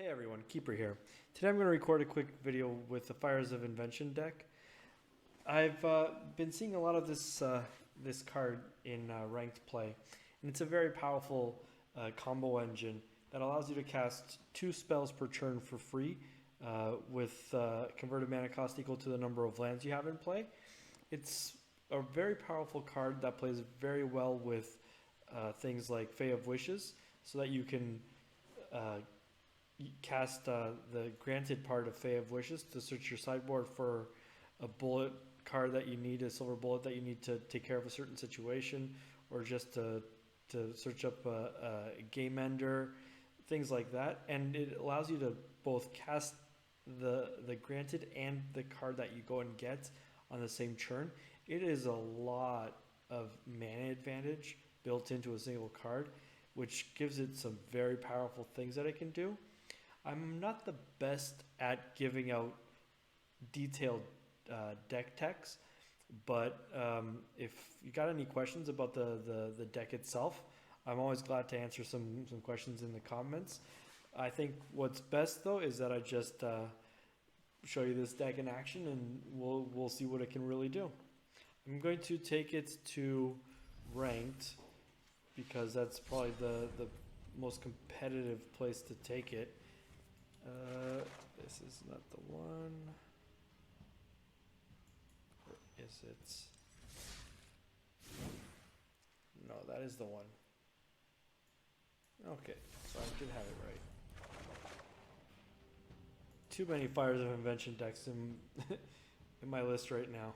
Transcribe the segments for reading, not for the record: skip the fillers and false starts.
Hey everyone, Keeper here. Today I'm going to record a quick video with the Fires of Invention deck. I've been seeing a lot of this card in ranked play, and it's a very powerful combo engine that allows you to cast 2 spells per turn for free with converted mana cost equal to the number of lands you have in play. It's a very powerful card that plays very well with things like Fae of Wishes, so that you can cast the granted part of Fae of Wishes to search your sideboard for a bullet card that you need, a silver bullet that you need to take care of a certain situation, or just to search up a game ender, things like that. And it allows you to both cast the granted and the card that you go and get on the same turn. It is a lot of mana advantage built into a single card, which gives it some very powerful things that it can do. I'm not the best at giving out detailed deck text, but if you got any questions about the deck itself, I'm always glad to answer some questions in the comments. I think what's best though is that I just show you this deck in action, and we'll see what it can really do. I'm going to take it to ranked because that's probably the most competitive place to take it. This is not the one. Or is it? No, that is the one. Okay, so I did have it right. Too many Fires of Invention decks in my list right now.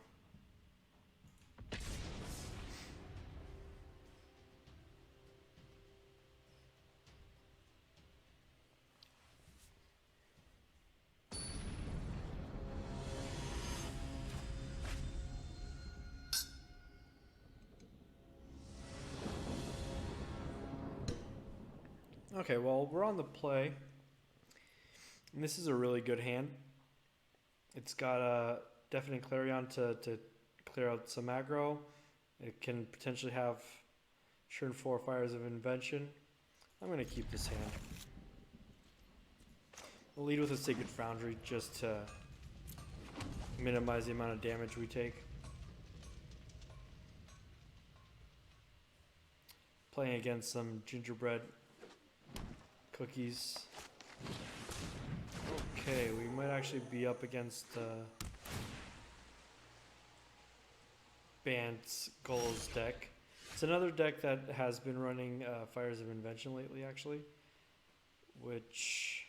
Okay, well, we're on the play, and this is a really good hand. It's got a Deafening Clarion to clear out some aggro. It can potentially have turn 4 Fires of Invention. I'm going to keep this hand. We'll lead with a Sacred Foundry just to minimize the amount of damage we take. Playing against some gingerbread cookies. Okay, we might actually be up against Bant's Golos deck. It's another deck that has been running Fires of Invention lately, actually, which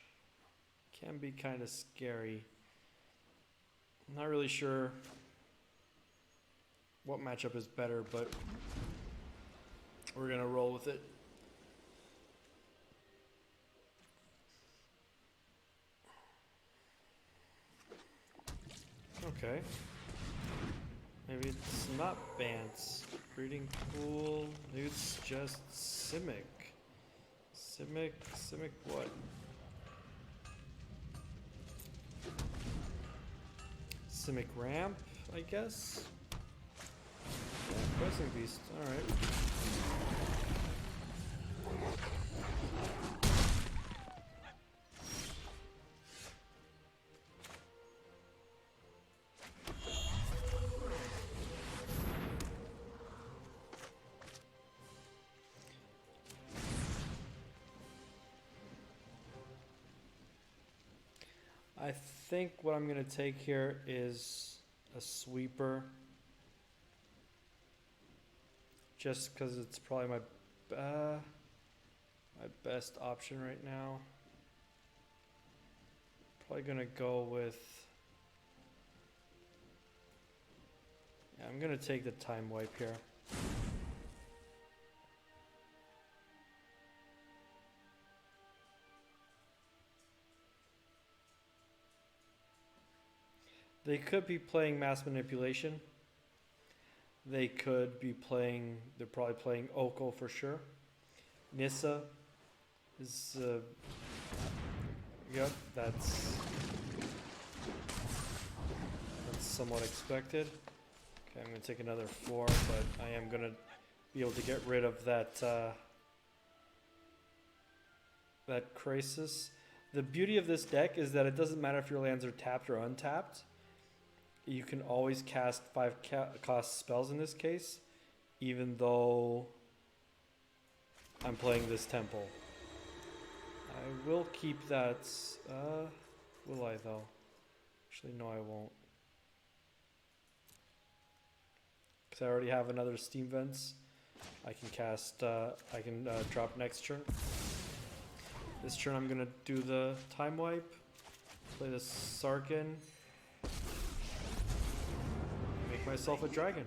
can be kind of scary. I'm not really sure what matchup is better, but we're gonna roll with it. Okay. Maybe it's not Bant's Breeding Pool. Maybe it's just Simic. Simic what? Simic Ramp, I guess? Yeah, Pressing Beast, alright. I think what I'm going to take here is a sweeper, just because it's probably my best option right now. Probably going to go with, yeah, I'm going to take the Time Wipe here. They could be playing Mass Manipulation. They could be playing, they're probably playing Oko for sure. Nissa is, yep, that's somewhat expected. Okay, I'm going to take another 4, but I am going to be able to get rid of that, that Crisis. The beauty of this deck is that it doesn't matter if your lands are tapped or untapped. You can always cast 5 cost spells in this case, even though I'm playing this temple. I will keep that. Will I though? Actually, no, I won't. Because I already have another Steam Vents. I can cast. I can drop next turn. This turn, I'm gonna do the Time Wipe. Play the Sarkin. Make myself a dragon.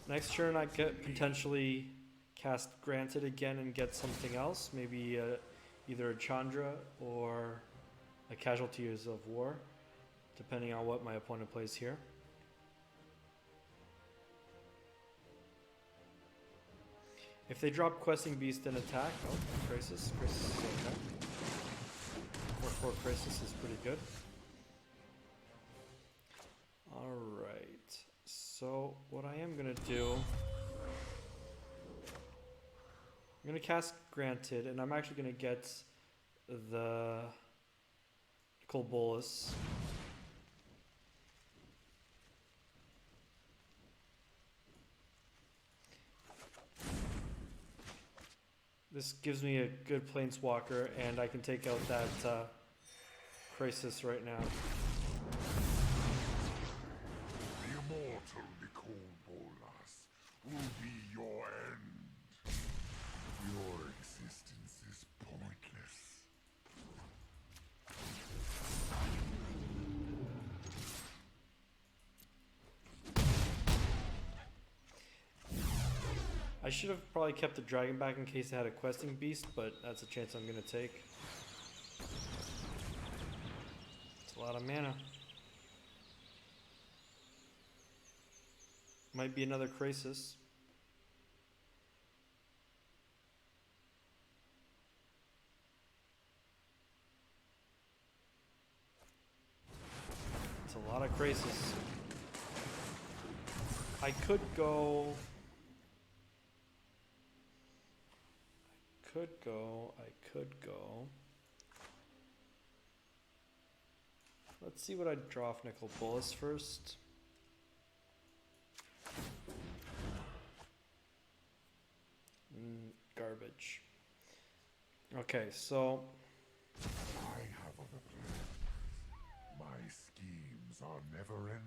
Next turn, I get potentially cast Granted again and get something else. Maybe either a Chandra or a Casualties of War, depending on what my opponent plays here. If they drop Questing Beast and attack, oh, Crisis. Crisis is okay. 4/4 Crisis is pretty good. Alright, so what I am going to do, I'm going to cast Granted, and I'm actually going to get the Bolas. This gives me a good Planeswalker, and I can take out that Crisis right now. The immortal Nicole Bolas will be your end. Your existence is pointless. I should have probably kept the dragon back in case I had a questing beast, but that's a chance I'm going to take. It's a lot of mana. Might be another Crisis. It's a lot of Crisis. I could go... I could go. Let's see what I'd draw off Nicol Bolas first. Garbage. Okay, so I have other plans. My schemes are never ending.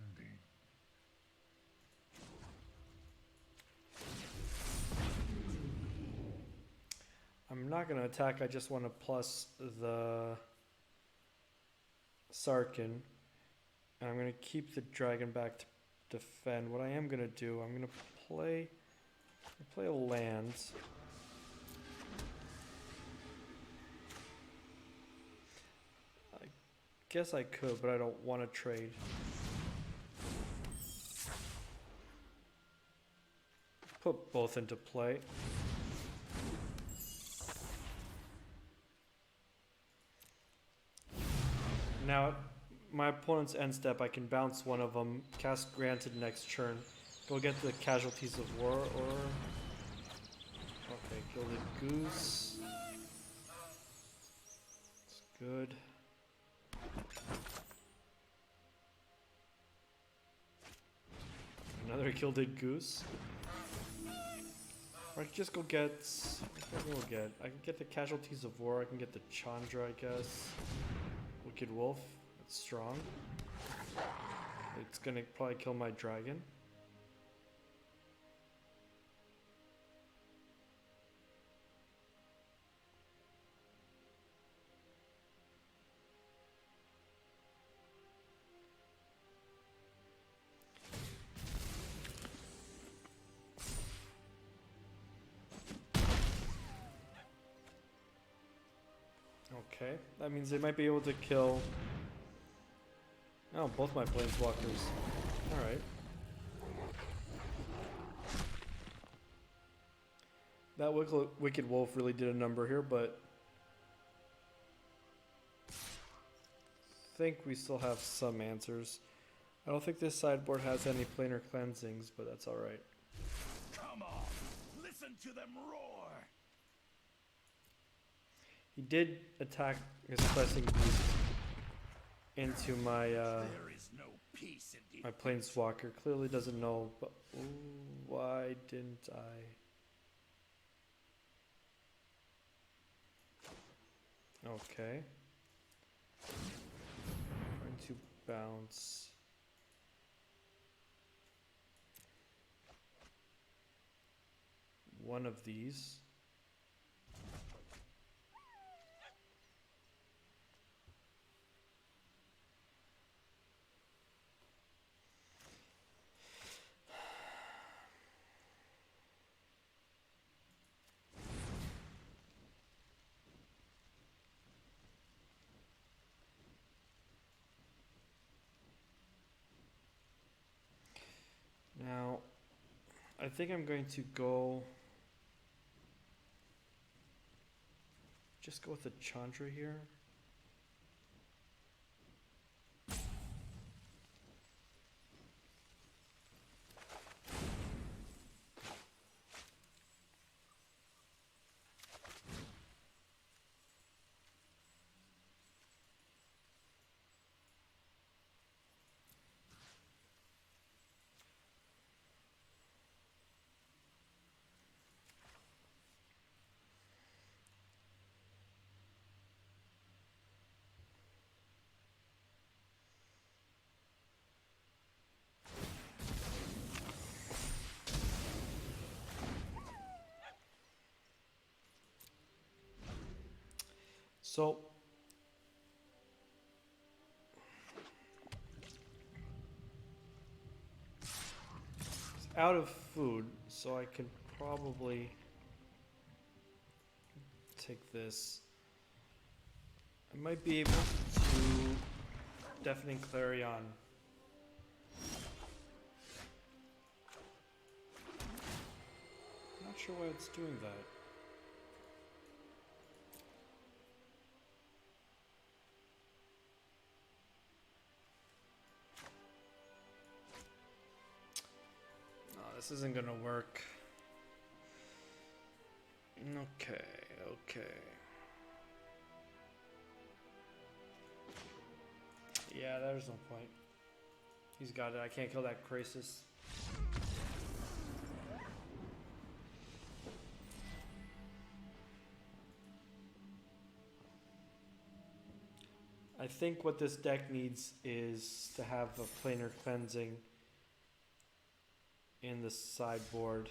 I'm not going to attack, I just want to plus the Sarkin. And I'm going to keep the dragon back to defend. What I am going to do, I'm going to play a land. I guess I could, but I don't want to trade. Put both into play. Now, my opponent's end step, I can bounce one of them, cast Granted next turn, go get the Casualties of War, or... Okay, Gilded Goose. It's good. Another Gilded Goose. Or I can just go get... I can get the Casualties of War, I can get the Chandra, I guess. Wicked Wolf, that's strong. It's gonna probably kill my dragon. Okay, that means they might be able to kill... Oh, both my Planeswalkers. Alright. That Wicked Wolf really did a number here, but... I think we still have some answers. I don't think this sideboard has any planar cleansings, but that's alright. Come on, listen to them roar. He did attack his pressing beast into my my planeswalker. Clearly doesn't know, but ooh, why didn't I? Okay. Going to bounce. One of these. Now, I think I'm going to just go with the Chandra here. So it's out of food, so I can probably take this. I might be able to Deafening Clarion. Not sure why it's doing that. This isn't gonna work. Okay. Yeah, there's no point. He's got it. I can't kill that Krasis. I think what this deck needs is to have a planar cleansing in the sideboard.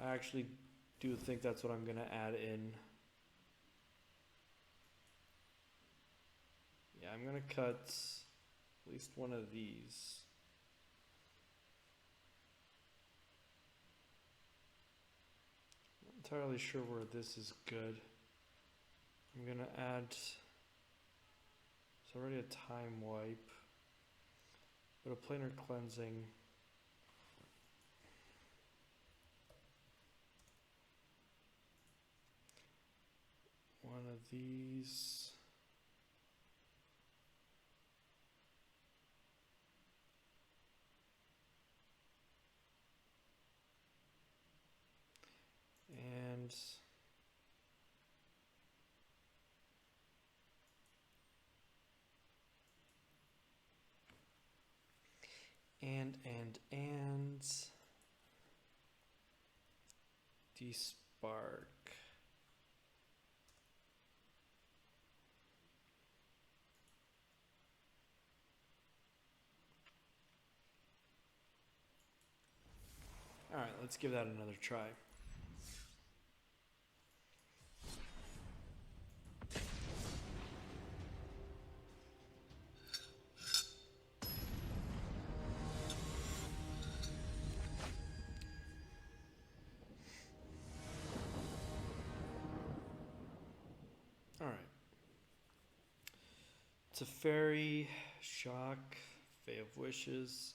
I actually do think that's what I'm going to add in. Yeah, I'm going to cut at least one of these. Not entirely sure where this is good. I'm going to add... It's already a time wipe, but a planar cleansing. One of these. And Despark. All right, let's give that another try. All right. Teferi, Ashiok, Fae of Wishes,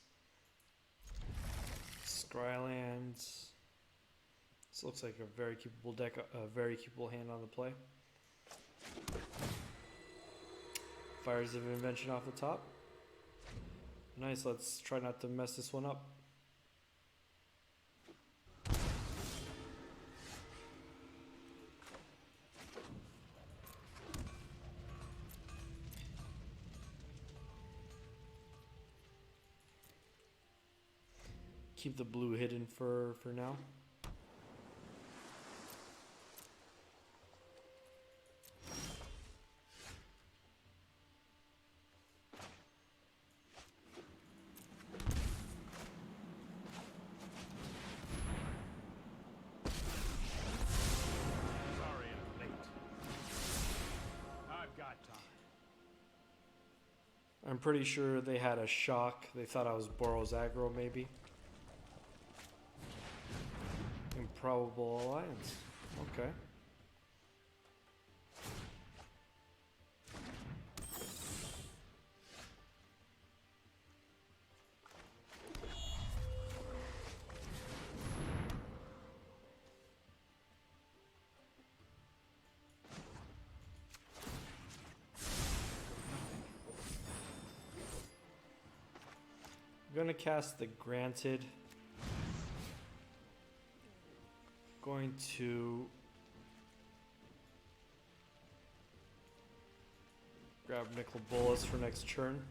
Scrylands. This looks like a very capable deck, a very capable hand on the play. Fires of Invention off the top. Nice, let's try not to mess this one up. keep the blue hidden for now. Sorry I'm late. I've got time. I'm pretty sure they had a shock. They thought I was Boros aggro, maybe. Improbable alliance. Okay. I'm gonna cast the Granted. Going to grab Nickel Bolas for next turn.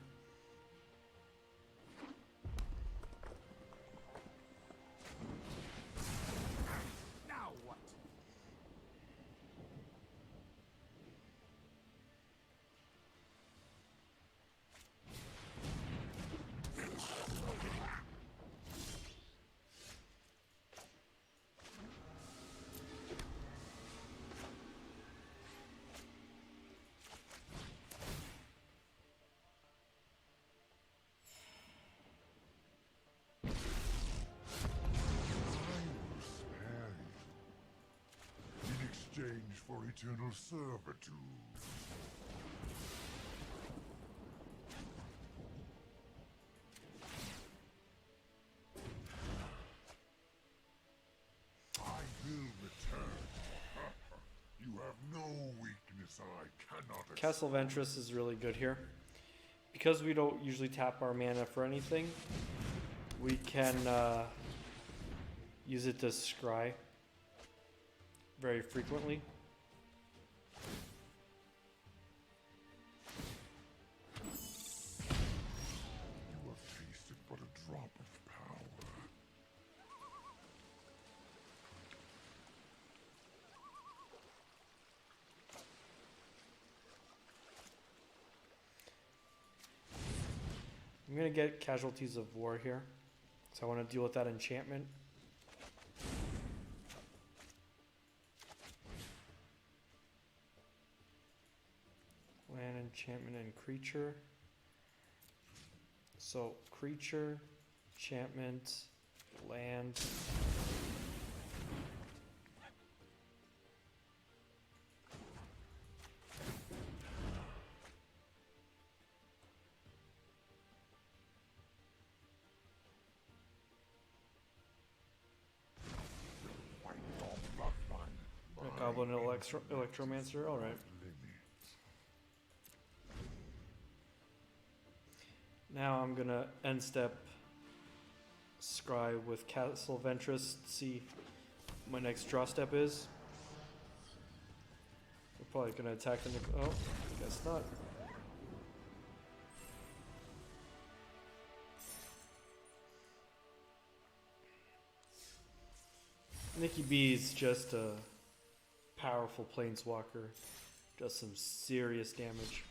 Now what? In exchange for eternal servitude. I will return. You have no weakness I cannot Castle Vantress is really good here. Because we don't usually tap our mana for anything, we can use it to scry very frequently. You have tasted but a drop of power. I'm gonna get Casualties of War here, so I want to deal with that enchantment. Land, enchantment, and creature. So creature, enchantment, land. Fight your bloodline. A Goblin Electromancer, alright. Now I'm gonna end step scry with Castle Ventress to see what my next draw step is. We're probably gonna attack the oh, guess not. Nikki B is just a powerful planeswalker. Does some serious damage.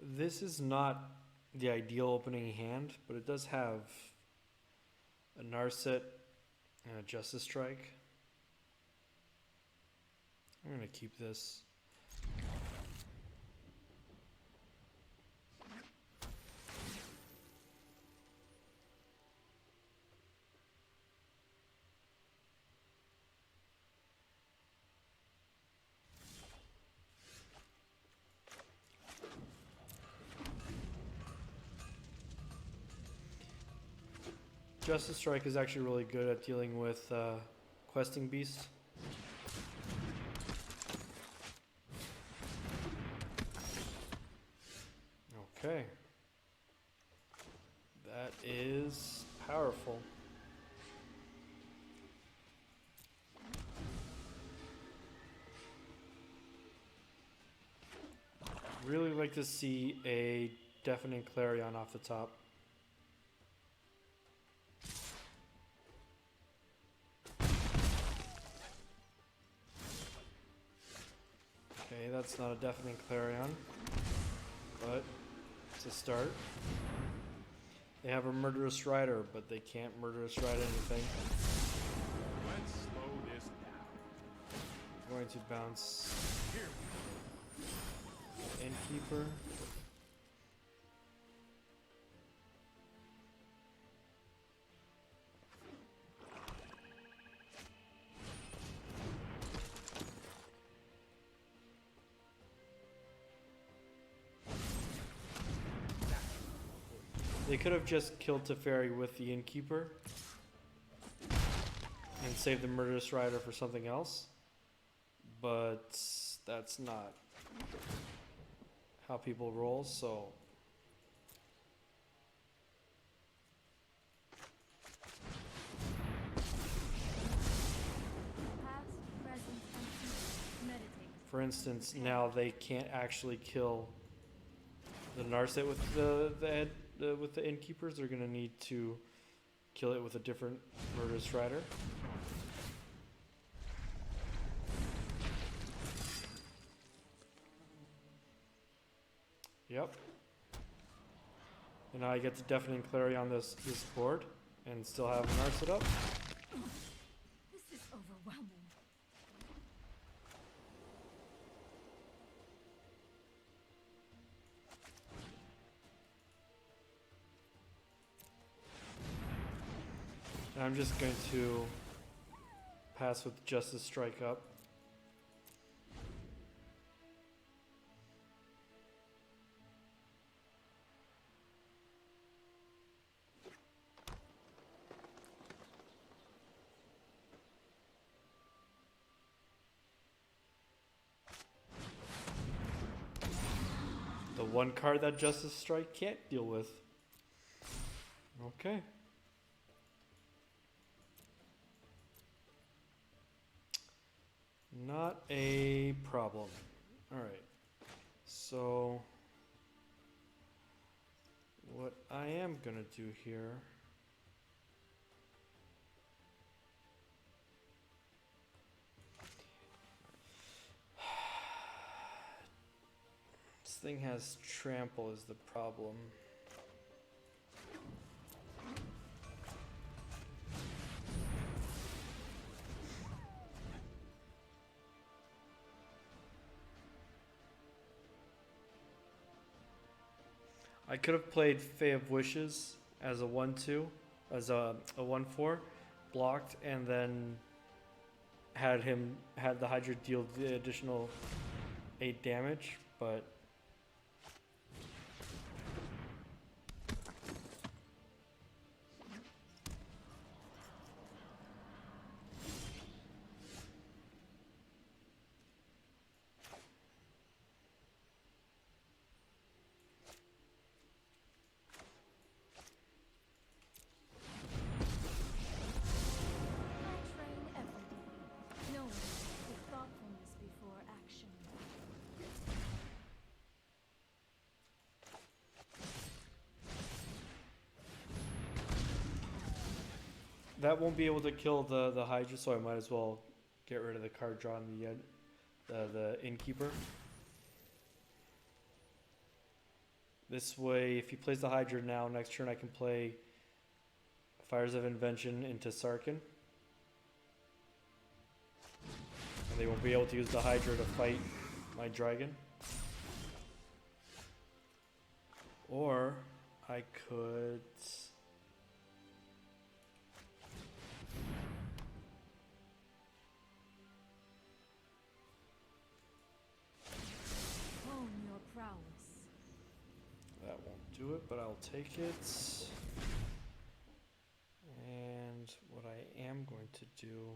This is not the ideal opening hand, but it does have a Narset and a Justice Strike. I'm going to keep this. Justice Strike is actually really good at dealing with questing beasts. Okay. That is powerful. Really like to see a Deafening Clarion off the top. Okay, that's not a Deafening Clarion, but it's a start. They have a Murderous Rider, but they can't Murderous Ride anything. Let's slow this down. I'm going to bounce Here. Innkeeper. They could have just killed Teferi with the Innkeeper and saved the Murderous Rider for something else, but that's not how people roll, so Past, present, and future. Meditate. for instance, now they can't actually kill the Narset with with the Innkeepers. They're gonna need to kill it with a different Murderous Rider. Yep. And now I get to Deafening Clarion on this board and still have Narset up. This is overwhelming. And I'm just going to pass with Justice Strike up. The one card that Justice Strike can't deal with. Okay. Not a problem. Alright. So, what I am gonna do here. This thing has trample is the problem. I could have played Fae of Wishes as a 1/2, as a 1/4, blocked, and then had the Hydra deal the additional 8 damage, but I train every day, knowing with thoughtfulness before action. that won't be able to kill the Hydra, so I might as well get rid of the card draw on the Innkeeper. This way, if he plays the Hydra now, next turn I can play Fires of Invention into Sarkin. And they won't be able to use the Hydra to fight my dragon. Or I could... Hone your prowess. That won't do it, but I'll take it. And what I am going to do...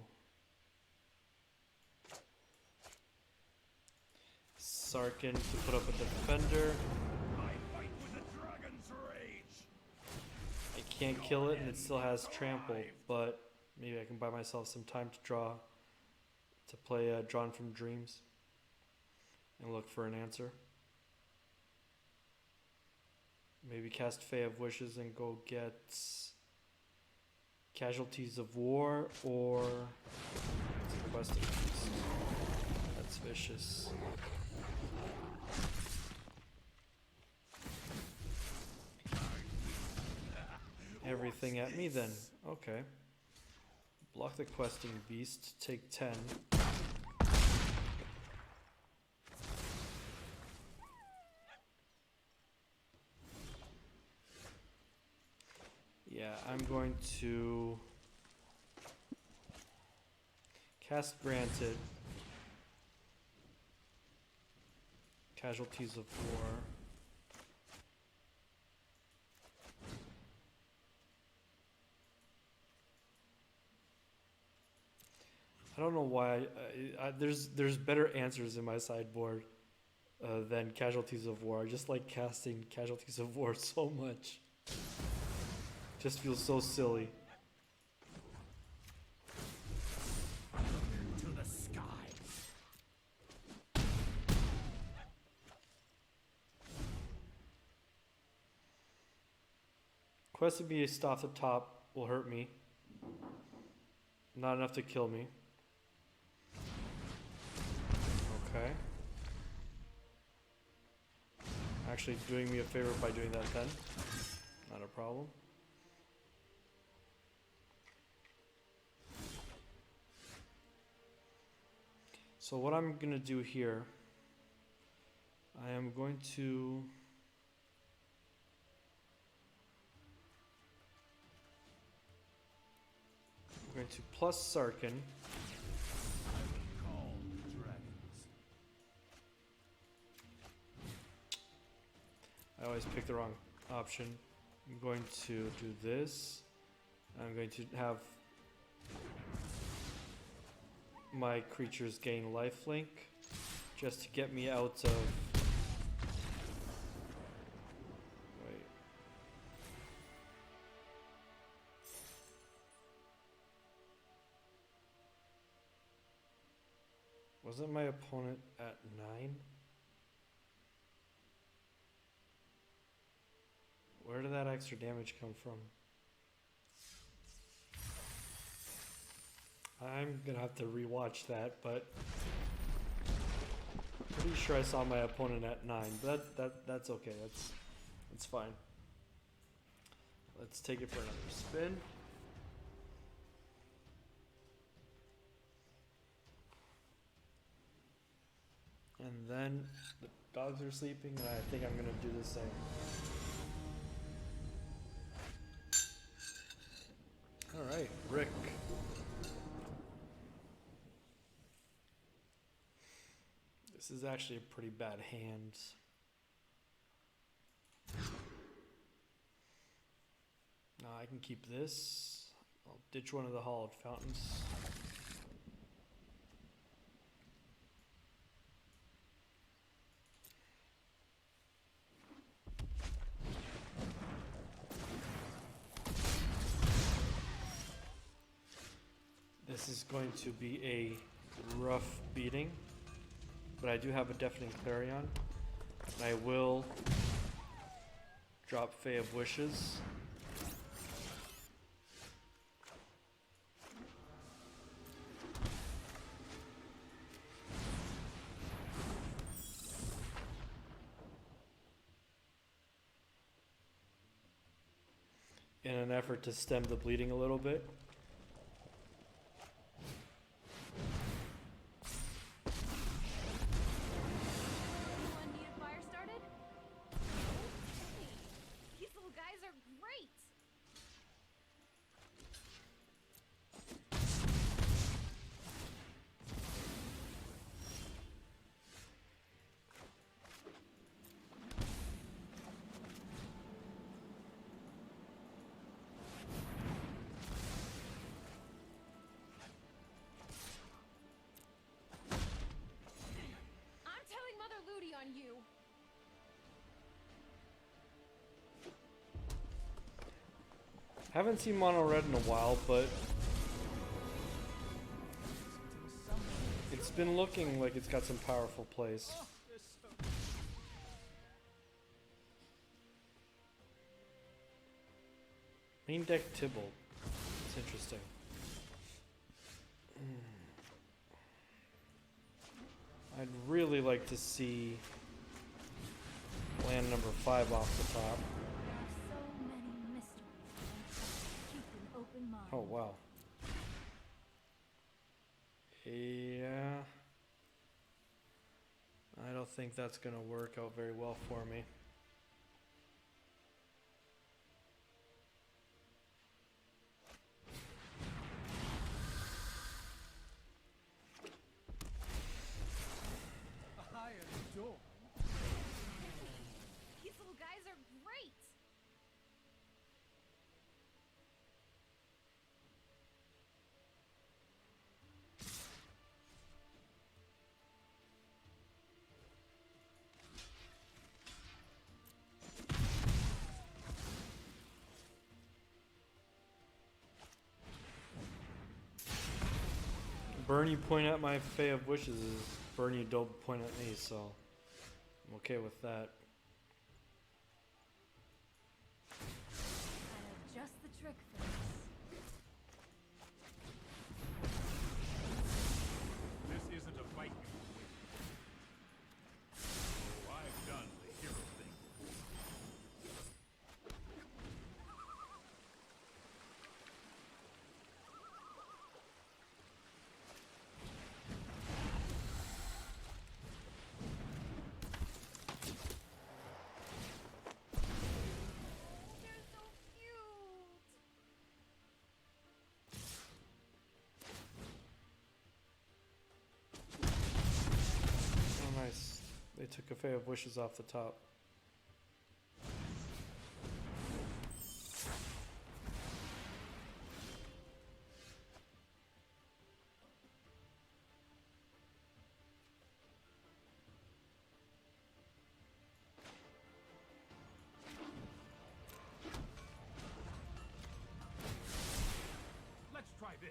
Sarkin to put up a defender. I fight with the dragon's rage. I can't kill it and it still has trample, but maybe I can buy myself some time to draw, to play Drawn from Dreams and look for an answer. Maybe cast Fae of Wishes and go get Casualties of War or Quest of Peace. That's vicious. Everything at me then. Okay. Block the questing beast, take 10. Yeah, I'm going to cast Granted. Casualties of War. I don't know why. There's better answers in my sideboard than Casualties of War. I just like casting Casualties of War so much. Just feels so silly. To the sky. Quest of Beast off the top will hurt me. Not enough to kill me. Okay. Actually doing me a favor by doing that then. Not a problem. So what I'm going to do here, I am going to plus Sarkin. Call the dragons. I always pick the wrong option. I'm going to do this. I'm going to have my creatures gain lifelink just to get me out of... Wait. Wasn't my opponent at 9? Where did that extra damage come from? I'm gonna have to rewatch that, but pretty sure I saw my opponent at 9. But that's okay. That's fine. Let's take it for another spin. And then the dogs are sleeping, and I think I'm gonna do the same. All right, Rick. This is actually a pretty bad hand. Now I can keep this. I'll ditch one of the Hallowed Fountains. This is going to be a rough beating, but I do have a Deafening Clarion, and I will drop Fae of Wishes. In an effort to stem the bleeding a little bit. Anyone need a fire started? These little guys are great! Haven't seen mono red in a while, but it's been looking like it's got some powerful plays. Main deck Tibble. It's interesting. I'd really like to see land number 5 off the top. There are so many mysteries. Keep an open mind. Oh, wow. Yeah. I don't think that's going to work out very well for me. These little guys are great. Burn you point at my Fae of Wishes is burn you don't point at me, so I'm okay with that. I have just the trick for this. This isn't a fight you will win. Oh, I've done the hero thing before. They're so cute. Oh, nice. They took a Fae of Wishes off the top. Let's try this.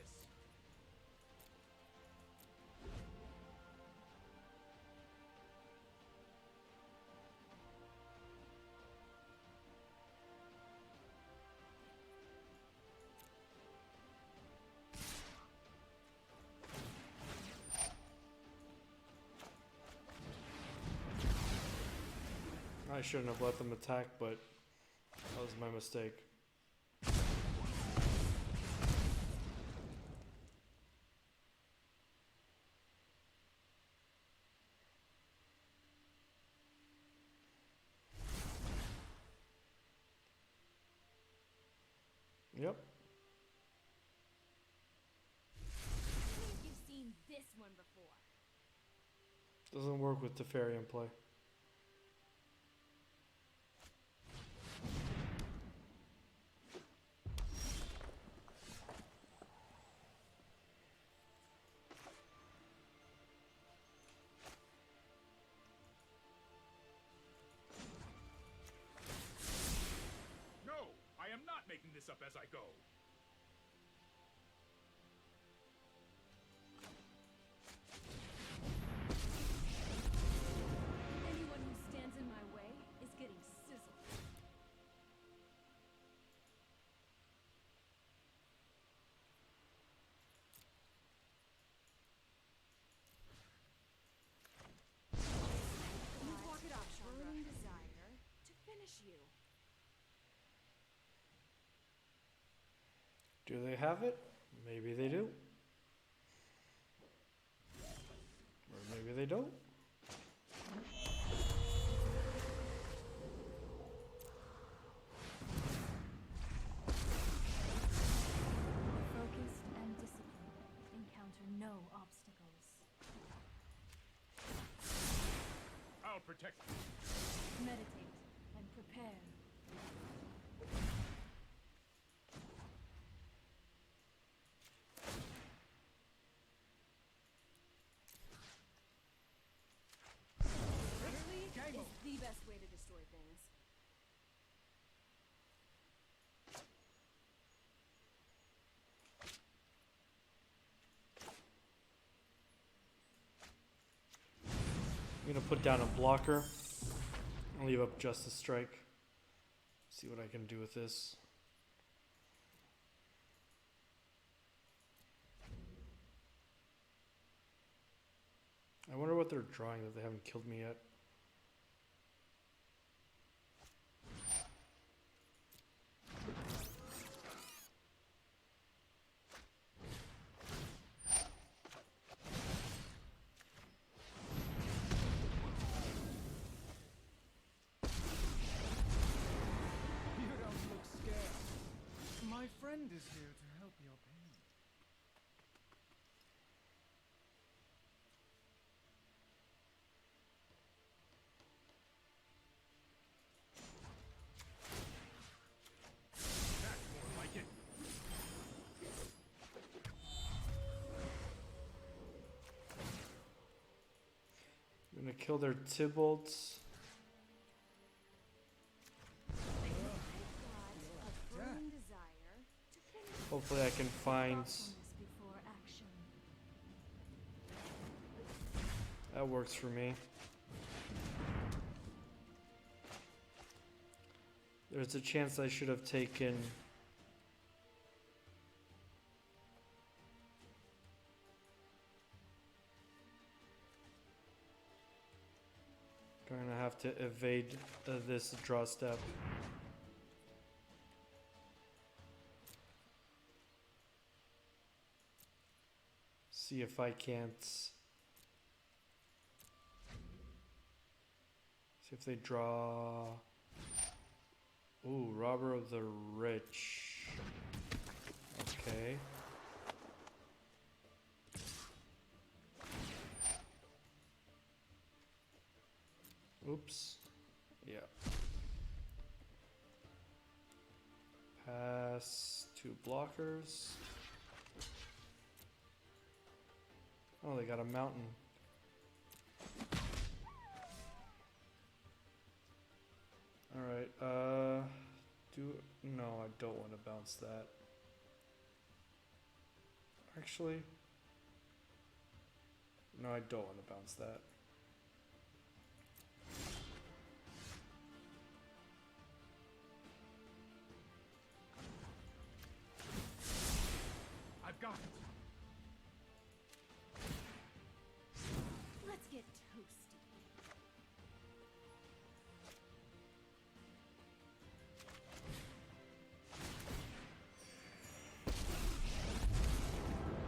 I shouldn't have let them attack, but that was my mistake. Yep. I think you've seen this one before. Doesn't work with Teferi in play. No, I am not making this up as I go. Anyone who stands in my way is getting sizzled. You walk it off, burning desire to finish you. Do they have it? Maybe they do. Or maybe they don't. Focused and disciplined, encounter no obstacles. I'll protect you. Meditate and prepare. Early is the best way to destroy things. I'm gonna put down a blocker. I'll leave up Justice Strike. See what I can do with this. I wonder what they're drawing that they haven't killed me yet. You don't look scared. My friend is here to help your pain. That's more like it. I'm gonna kill their Tybalts. A burning desire to finish Hopefully I can find... thoughtfulness before action. That works for me. There's a chance I should have taken... Going to have to evade this draw step. See if I can't... See if they draw... Ooh, Robber of the Rich. Okay. Oops. Yeah. Pass 2 blockers. Oh, they got a mountain. Alright, no, I don't want to bounce that. Actually, no, I don't want to bounce that. I've got it. Let's get toasty.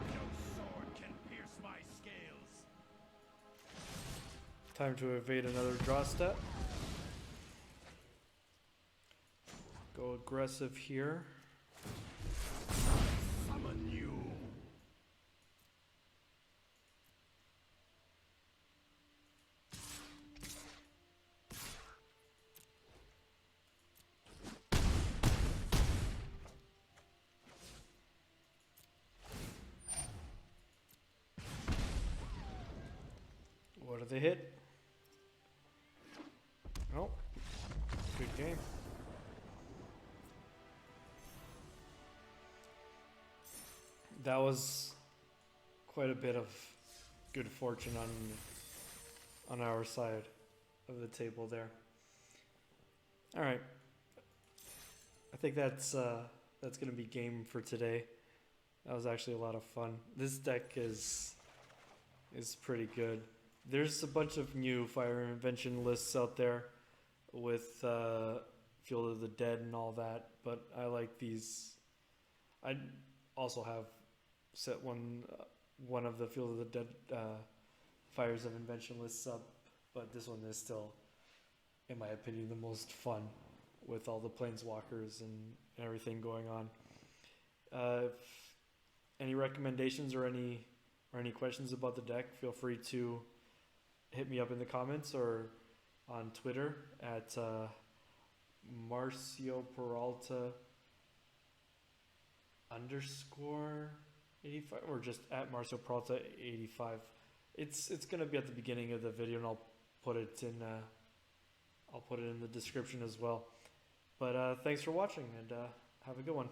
No sword can pierce my scales. Time to evade another draw step. Go aggressive here. Summon you. What do they hit? Oh, good game. That was quite a bit of good fortune on our side of the table there. All right, I think that's gonna be game for today. That was actually a lot of fun. This deck is pretty good. There's a bunch of new Fire of Invention lists out there with Field of the Dead and all that, but I like these. I also have set one of the Field of the Dead Fires of Invention lists up, but this one is still, in my opinion, the most fun with all the planeswalkers and everything going on. If any recommendations or any questions about the deck, feel free to hit me up in the comments or on Twitter at Marcio Peralta _85 or just at Marcio Peralta 85. It's gonna be at the beginning of the video, and I'll put it in the description as well. But thanks for watching, and have a good one.